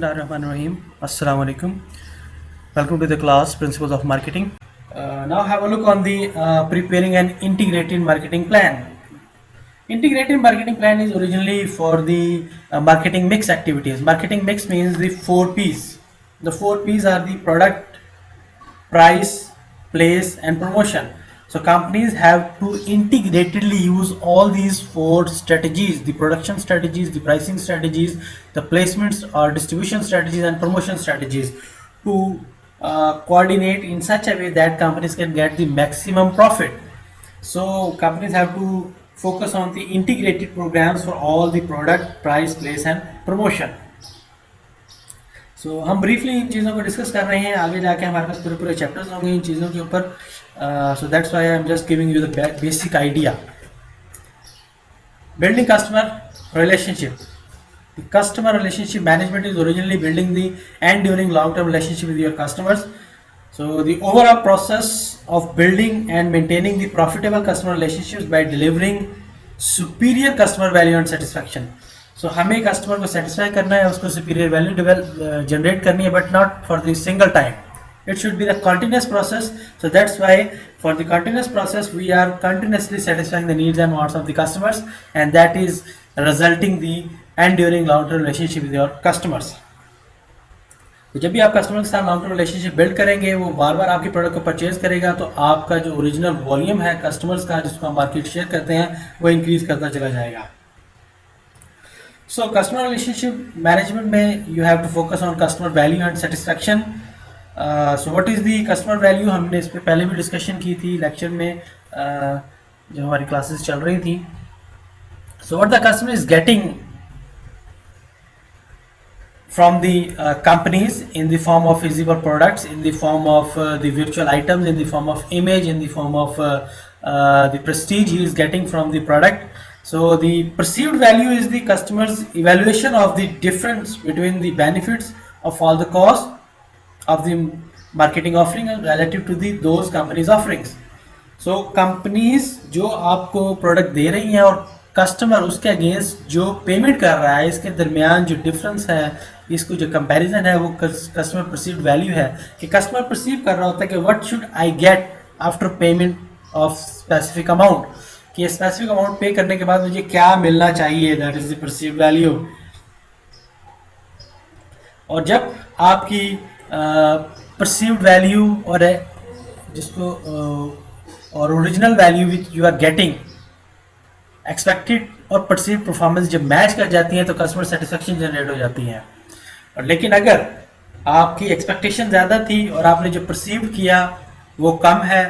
Bismillahirrahmanirrahim. Assalamu alaikum. Welcome to the class Principles of Marketing. Now have a look on the preparing an integrated marketing plan. Integrated marketing plan is originally for the marketing mix activities. Marketing mix means the 4 P's. The 4 P's are the product, price, place, and promotion. So companies have to integratedly use all these 4 strategies: the production strategies, the pricing strategies, the placements or distribution strategies, and promotion strategies to coordinate in such a way that companies can get the maximum profit. So companies have to focus on the integrated programs for all the product, price, place, and promotion. सो हम briefly इन चीज़ों को discuss कर रहे हैं, आगे जाके हमारे पास पूरे पूरे चैप्टर्स होंगे इन चीज़ों के ऊपर. So that's why I am just giving you the basic idea. Building customer relationship. The customer relationship management is originally building the enduring long-term relationship with your customers. So the overall process of building and maintaining the profitable customer relationships by delivering superior customer value and satisfaction. So हमें customer को satisfy करना है, उसको superior value generate करनी है, but not for the single time. It should be the continuous process. So that's why for the continuous process we are continuously satisfying the needs and wants of the customers, and that is resulting the enduring long-term relationship with your customers. तो जब भी आप customer के साथ long term relationship build करेंगे, वो बार बार आपके product को परचेज करेगा, तो आपका जो ओरिजिनल वॉल्यूम है कस्टमर्स का, जिसको हम मार्केट शेयर करते हैं, वो इंक्रीज करता चला जाएगा. सो कस्टमर रिलेशनशिप मैनेजमेंट में you have to focus on customer value and satisfaction. So what is the customer value, हमने इस पर पहले भी डिस्कशन की थी लेक्चर में जो हमारी क्लासेस चल रही थी. So what the customer is getting from the companies in the form of visible products, in the form of the virtual items, in the form of image, in the form of the prestige he is getting from the product. So the perceived value is the customer's evaluation of the difference between the benefits of all the cost of the marketing offering relative to the those companies offerings. So companies जो आपको product दे रही हैं और customer उसके against जो payment कर रहा है, इसके दरमियान जो डिफरेंस है, इसको जो कंपैरिजन है, वो कस्टमर परसीव्ड वैल्यू है. कि कस्टमर परसीव कर रहा होता है कि what should I get after payment of specific amount, कि स्पेसिफिक अमाउंट पे करने के बाद मुझे क्या मिलना चाहिए, that is the perceived value. और जब आपकी परसीव्ड वैल्यू और जिसको और original value which you are getting, expected और परसीव परफॉर्मेंस जब मैच कर जाती हैं तो कस्टमर सेटिस्फेक्शन जनरेट हो जाती है. और लेकिन अगर आपकी एक्सपेक्टेशन ज़्यादा थी और आपने जो परसीव किया वो कम है,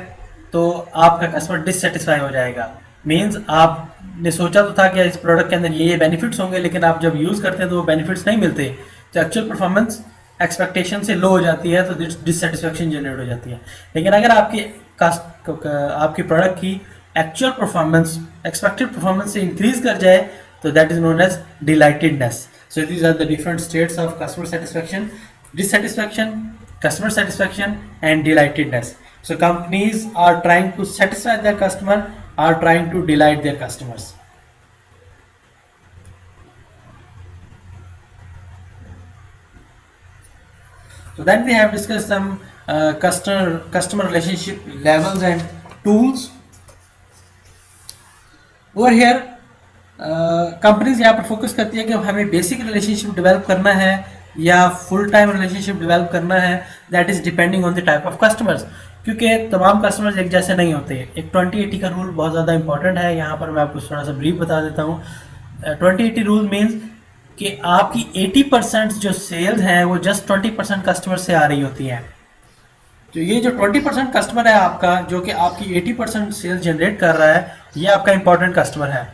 तो आपका कस्टमर डिससेटिस्फाई हो जाएगा. मीन्स आपने सोचा तो था कि इस प्रोडक्ट के अंदर ये बेनिफिट्स होंगे, लेकिन आप जब यूज़ करते हैं तो वो बेनिफिट्स नहीं मिलते, तो एक्चुअल परफॉर्मेंस एक्सपेक्टेशन से लो हो जाती है, तो डिससेटिस्फेक्शन जनरेट हो जाती है. लेकिन अगर आपकी प्रोडक्ट की एक्चुअल परफॉर्मेंस एक्सपेक्टेड परफॉर्मेंस से इंक्रीज कर जाए, तो that is known as delightedness. So these are the different states of customer satisfaction: dissatisfaction, customer satisfaction, and delightedness. So companies are trying to satisfy their customer, are trying to delight their customers. So then we have discussed some customer relationship levels and tools. Over here companies यहाँ पर focus करती है कि हमें basic relationship develop करना है या full time relationship develop करना है. That is depending on the type of customers, क्योंकि तमाम कस्टमर्स एक जैसे नहीं होते. एक 20-80 का रूल बहुत ज़्यादा इंपॉर्टेंट है. यहाँ पर मैं आपको थोड़ा सा ब्रीफ बता देता हूँ. 20-80 रूल मीन्स कि आपकी 80% जो सेल्स हैं वो जस्ट 20% कस्टमर से आ रही होती हैं. तो ये जो 20% कस्टमर है आपका, जो कि आपकी 80% सेल्स जनरेट कर रहा है, ये आपका इंपॉर्टेंट कस्टमर है.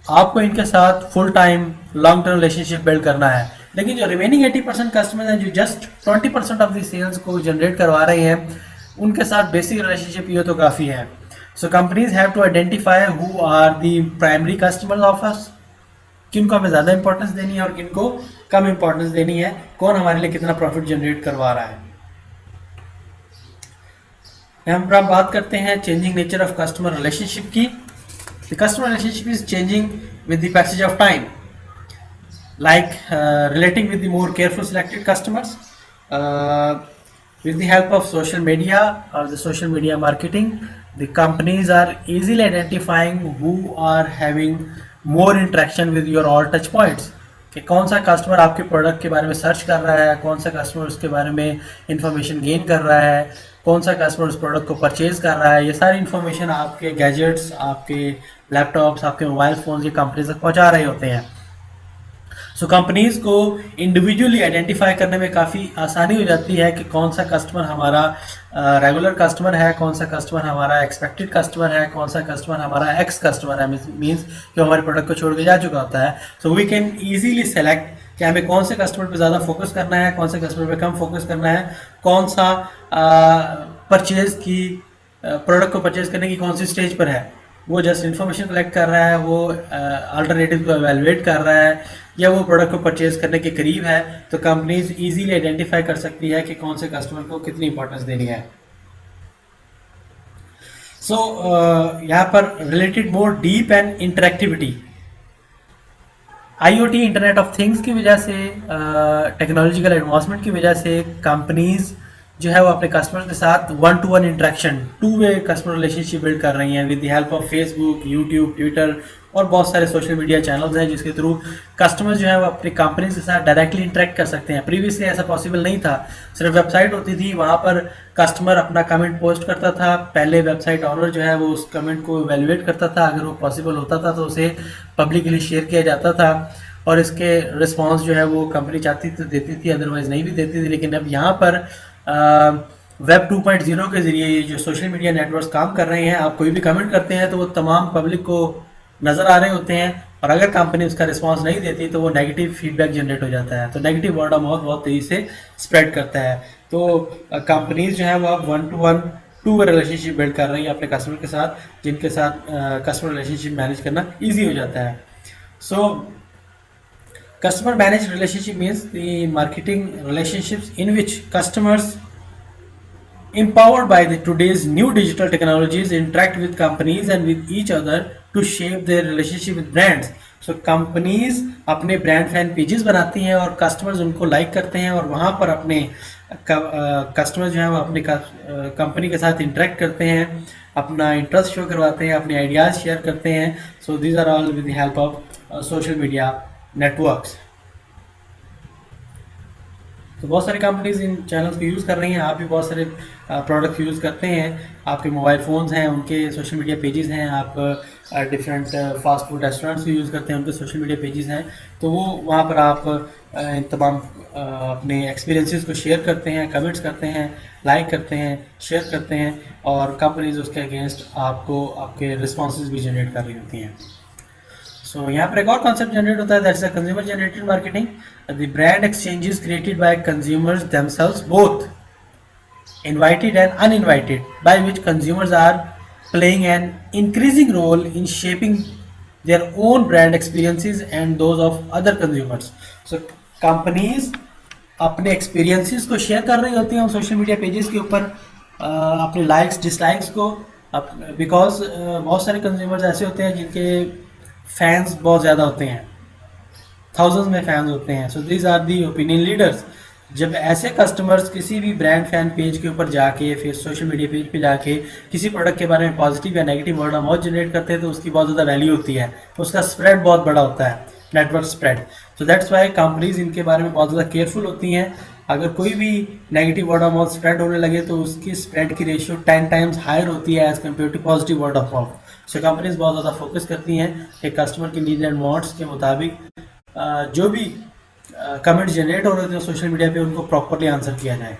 आपको इनके साथ full time long term relationship build करना है. लेकिन जो रिमेनिंग 80% कस्टमर हैं जो जस्ट 20% ऑफ द सेल्स को जनरेट करवा रहे हैं, उनके साथ बेसिक रिलेशनशिप ये तो काफ़ी है. So companies have to identify who are the primary customers of us, किनको हमें ज़्यादा इंपॉर्टेंस देनी है और किनको कम इंपॉर्टेंस देनी है, कौन हमारे लिए कितना प्रॉफिट जनरेट करवा रहा है. हम बात करते हैं changing nature of customer relationship की. The customer relationship is changing with the passage of time. like relating with the more careful selected customers. Uh, with the help of social media or the social media marketing, the companies are easily identifying who are having more interaction with your all touch points, कि कौन सा customer आपके product के बारे में search कर रहा है, कौन सा कस्टमर उसके बारे में इंफॉर्मेशन गेन कर रहा है, कौन सा कस्टमर उस प्रोडक्ट को परचेज कर रहा है। ये सारी इन्फॉर्मेशन आपके गैजेट्स, आपके लैपटॉप्स, आपके मोबाइल फ़ोन ये कंपनी तक पहुंचा रहे होते हैं। सो कंपनीज को इंडिविजुअली आइडेंटिफाई करने में काफ़ी आसानी हो जाती है कि कौन सा कस्टमर हमारा रेगुलर कस्टमर है, कौन सा कस्टमर हमारा एक्सपेक्टेड कस्टमर है, कौन सा कस्टमर हमारा एक्स कस्टमर है, मीन्स कि हमारे प्रोडक्ट को छोड़ के जा चुका होता है। So we can easily select कि हमें कौन से कस्टमर पे ज़्यादा फोकस करना है, कौन से कस्टमर पे कम फोकस करना है, कौन सा परचेज की प्रोडक्ट को परचेज करने की कौन सी स्टेज पर है, वो जस्ट इन्फॉर्मेशन कलेक्ट कर रहा है, वो अल्टरनेटिव को एवेलुएट कर रहा है, या वो प्रोडक्ट को परचेज करने के करीब है। तो कंपनीज इजीली आइडेंटिफाई कर सकती है कि कौन से कस्टमर को कितनी इंपॉर्टेंस देनी है। सो यहाँ पर related more deep and interactivity, IoT internet of things की वजह से, टेक्नोलॉजिकल एडवांसमेंट की वजह से कंपनीज जो है वो अपने कस्टमर के साथ one two one interaction, two way customer relationship build कर रही हैं with the help of Facebook, YouTube, Twitter और बहुत सारे सोशल मीडिया चैनल्स हैं जिसके थ्रू कस्टमर जो है वो अपनी कंपनीज के साथ डायरेक्टली इंटरेक्ट कर सकते हैं। प्रीवियसली ऐसा पॉसिबल नहीं था, सिर्फ वेबसाइट होती थी, वहाँ पर कस्टमर अपना कमेंट पोस्ट करता था, पहले वेबसाइट ऑनर जो है वो उस कमेंट को इवेलुएट करता था, अगर वो पॉसिबल होता था तो उसे पब्लिकली शेयर किया जाता था और इसके रिस्पॉन्स जो है वो कंपनी चाहती तो देती थी, अदरवाइज नहीं भी देती थी। लेकिन अब यहाँ पर वेब 2.0 के ज़रिए जो सोशल मीडिया नेटवर्क्स काम कर रहे हैं, आप कोई भी कमेंट करते हैं तो वो तमाम पब्लिक को नज़र आ रहे होते हैं, और अगर कंपनी उसका रिस्पांस नहीं देती तो वो नेगेटिव फीडबैक जनरेट हो जाता है। तो नेगेटिव वर्ड ऑफ माउथ बहुत तेज़ी से स्प्रेड करता है। तो कंपनीज जो है वो अब one two one two way relationship build कर रही हैं अपने कस्टमर के साथ, जिनके साथ कस्टमर रिलेशनशिप मैनेज करना ईजी हो जाता है। सो customer managed relationship means the marketing relationships in which customers empowered by the today's new digital technologies interact with companies and with each other to shape their relationship with brands. So companies अपने brand fan pages बनाती हैं और customers उनको like करते हैं और वहाँ पर अपने customers जो हैं वो अपनी कंपनी के साथ interact करते हैं, अपना इंटरेस्ट शो करवाते हैं, अपने आइडियाज़ शेयर करते हैं। So these are all with the help of social media networks. तो बहुत सारी कंपनीज इन चैनल्स को यूज़ कर रही हैं, आप भी बहुत सारे प्रोडक्ट यूज़ करते हैं, आपके मोबाइल फ़ोन्स हैं उनके सोशल मीडिया पेजेस हैं, आप डिफरेंट फास्ट फूड रेस्टोरेंट्स को यूज़ करते हैं उनके सोशल मीडिया पेजेस हैं। तो वो वहाँ पर आप इन तमाम अपने एक्सपीरियंसेस को शेयर करते हैं, कमेंट्स करते हैं, लाइक करते हैं, शेयर करते हैं, और कंपनीज उसके अगेंस्ट आपको आपके रिस्पॉन्सेज भी जनरेट कर रही होती हैं। सो यहाँ पर एक और कॉन्सेप्ट जनरेट होता है, that's a consumer generated marketing. The brand exchanges created by consumers themselves both invited and uninvited, by which consumers are playing an increasing role in shaping their own brand experiences and those of other consumers. So companies अपने experiences को share कर रही होती हैं उन social media pages के ऊपर, अपने likes dislikes को, because बहुत सारे consumers ऐसे होते हैं जिनके fans बहुत ज़्यादा होते हैं, thousands में fans होते हैं। So these are the opinion leaders। जब ऐसे कस्टमर्स किसी भी ब्रांड फैन पेज के ऊपर जाके, फिर सोशल मीडिया पेज पे जाके किसी प्रोडक्ट के बारे में पॉजिटिव या negative word of mouth generate करते हैं तो उसकी बहुत ज़्यादा वैल्यू होती है, उसका स्प्रेड बहुत बड़ा होता है, नेटवर्क स्प्रेड। तो दैट्स वाई कंपनीज इनके बारे में बहुत ज़्यादा केयरफुल होती हैं। अगर कोई भी negative word of mouth spread होने लगे तो उसकी स्प्रेड की रेशियो 10 टाइम्स हायर होती है as compare to positive word of mouth. So companies बहुत ज़्यादा फोकस करती हैं कि कस्टमर की नीड एंड वांट्स के मुताबिक जो भी कमेंट जनरेट हो रहे थे सोशल मीडिया पे उनको प्रॉपरली आंसर किया जाए।